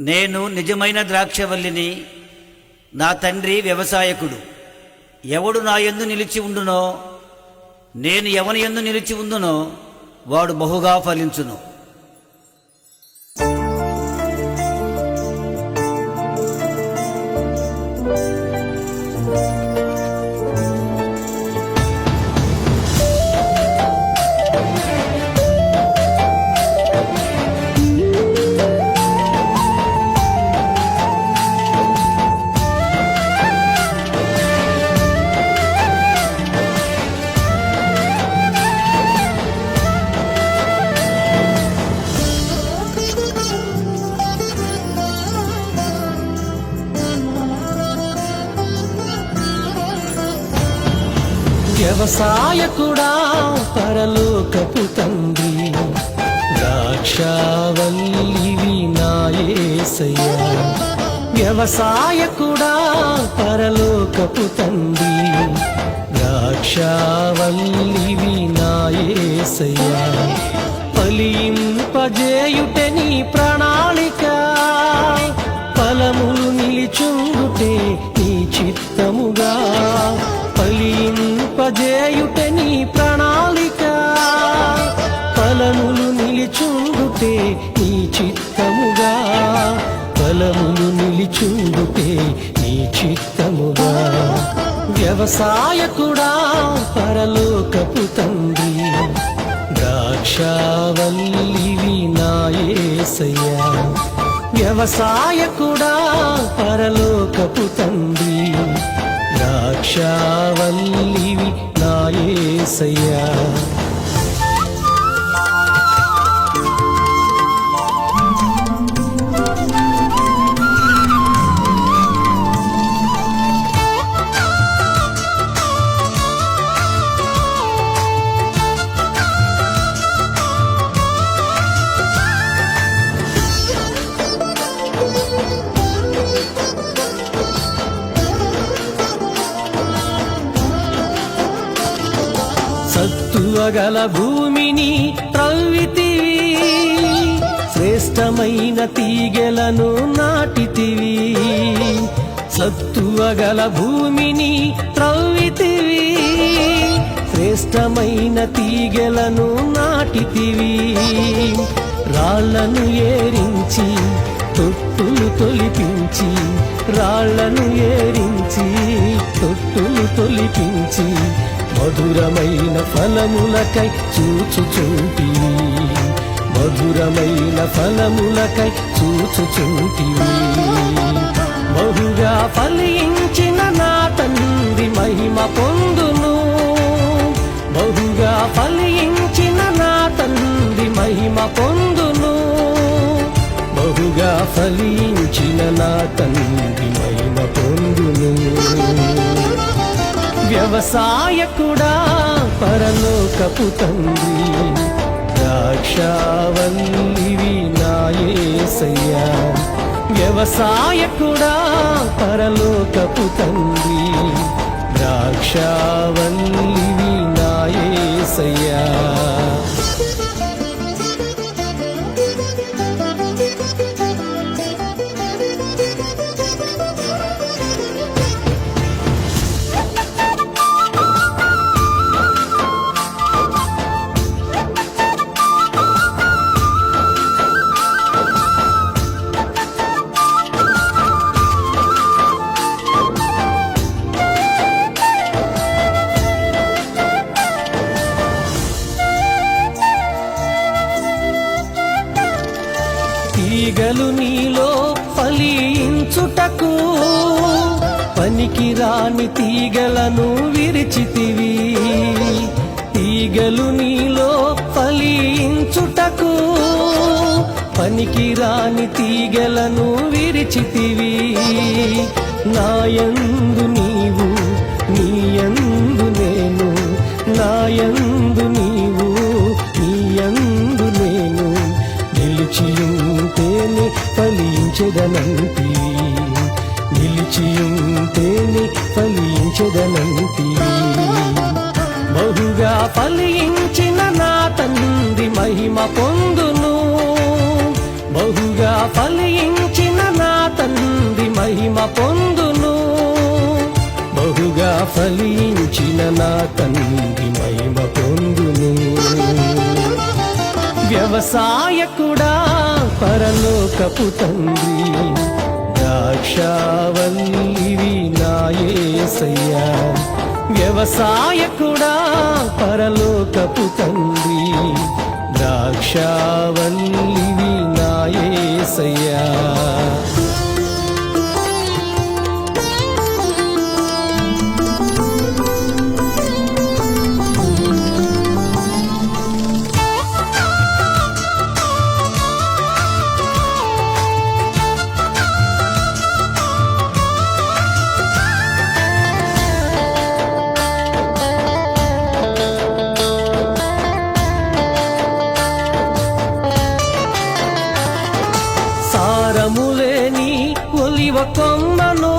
నేను నిజమైన ద్రాక్షవల్లిని, నా తండ్రి వ్యవసాయకుడు. ఎవడు నా యందు నిలిచి ఉండునో, నేను ఎవని యందు నిలిచి ఉందునో వాడు బహుగా ఫలించును. వ్యవసాయకుడా పరలోకపు తండ్రి, ద్రాక్షావల్లివి నా యేసయ్యా. వ్యవసాయకుడా పరలోకపు తండ్రి, ద్రాక్షావల్లివి నా యేసయ్యా. ఫలింపజేయుటే నీ ప్రణాళిక, ఫలములు నిలిచుండుటే నీ చిత్తముగా. ఫలింపజేయుటే నీ ప్రణాళిక, ఫలములు నిలిచుండుటే నీ చిత్తముగా. ఫలములు నిలిచుండుటే నీ చిత్తముగా. వ్యవసాయకుడా పరలోకపు తండ్రి, ద్రాక్షావల్లివి నా యేసయ్యా. వ్యవసాయకుడా పరలోకపు తండ్రి, ద్రాక్షావల్లివి నా యేసయ్యా. సత్తువగల భూమిని త్రవ్వితివి, శ్రేష్టమైన తీగెలను నాటితివి. సత్తువగల భూమిని త్రవ్వితివి, శ్రేష్టమైన తీగెలను నాటితివి. రాళ్లను ఏరించి తొట్టులు తొలిపించి, రాళ్లను ఏరించి తొట్టులు తొలిపించి, మధురమైన ఫలములకై చూచుచుంటివి. మధురమైన ఫలములకై చూచుచుంటివి. బహుగా ఫలించిన నా తండ్రి మహిమ పొందును. బహుగా ఫలించిన నా తండ్రి మహిమ పొందును. బహుగా ఫలించిన నా తండ్రి మహిమ పొందును. వ్యవసాయకుడా పరలోకపు తండ్రి, ద్రాక్షావల్లివి నా యేసయ్యా. వ్యవసాయకుడా పరలోకపు తండ్రి, ద్రాక్షావల్లివి నా యేసయ్యా. తీగలు నీలో ఫలించుటకు, పనికిరాని తీగలను విరిచితివి. తీగలు నీలో ఫలించుటకు, పనికిరాని తీగలను విరిచితివి. నాయందు నీవు, నీయందు నేను, నాయందు నీవు, నీయందు నేను, నిలిచియుంటేనే ఫలించెదనంటి. నిలిచియుంటేనే ఫలించెదనంటి. బహుగా ఫలించిన నా తండ్రి మహిమ పొందును. బహుగా ఫలించిన ఫలించిన నా తండ్రి మహిమ పొందును. వ్యవసాయకుడా పరలోకపు తండ్రి, ద్రాక్షావల్లివి నా యేసయ్యా. వ్యవసాయకుడా పరలోకపు తండ్రి, ద్రాక్షావల్లివి నా యేసయ్యా. సారములేని ఒలివ కొమ్మను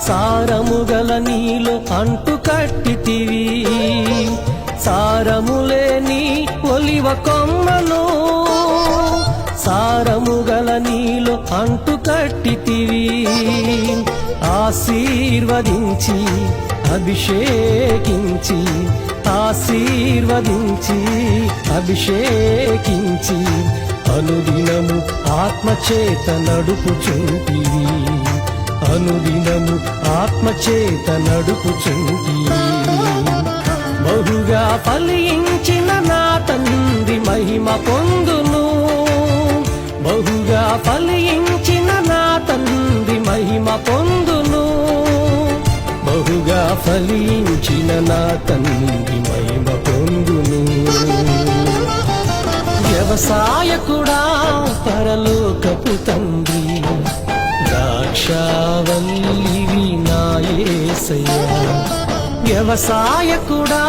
సారముగల నీలో అంటు కట్టితివి. సారములేని ఒలివ కొమ్మను సారముగల నీలో అంటు కట్టితివి. ఆశీర్వదించి అభిషేకించి, ఆశీర్వదించి అభిషేకించి అనుదినము ఆత్మచేత నడుపుచుంటివి. అనుదినము ఆత్మచేత నడుపుచుంటివి. బహుగా ఫలించిన నా తండ్రి మహిమ పొందును. బహుగా ఫలించిన నా తండ్రి మహిమ పొందును. బహుగా ఫలించిన నా తండ్రి మహిమ పొందును. వ్యవసాయకుడా పరలోకపు తండ్రి, ద్రాక్షావల్లివి నా యేసయ్యా. వ్యవసాయకుడా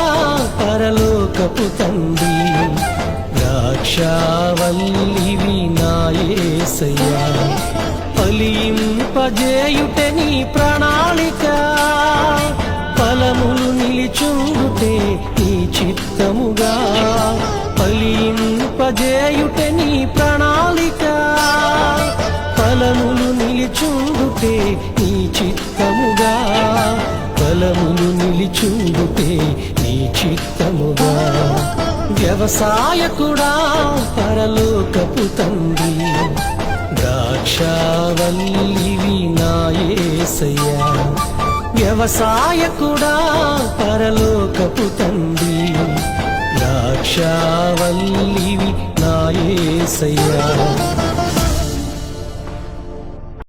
పరలోకపు తండ్రి, ద్రాక్షావల్లివి నా యేసయ్యా. ఫలింపజేయుటే నీ ప్రణాళిక, ఫలములు నిలిచుండుటే నీ చిత్తముగా. ఫలింపజేయుటే నీ ప్రణాళిక, ఫలములు నిలిచుండుటే నీ చిత్తముగా. ఫలములు నిలిచుండుటే నీ చిత్తముగా. వ్యవసాయకుడా పరలోకపు తండ్రి, ద్రాక్షావల్లివి నా యేసయ్యా. వ్యవసాయకుడా పరలోకపు తండ్రి, ద్రాక్షావల్లివి నా యేసయ్యా.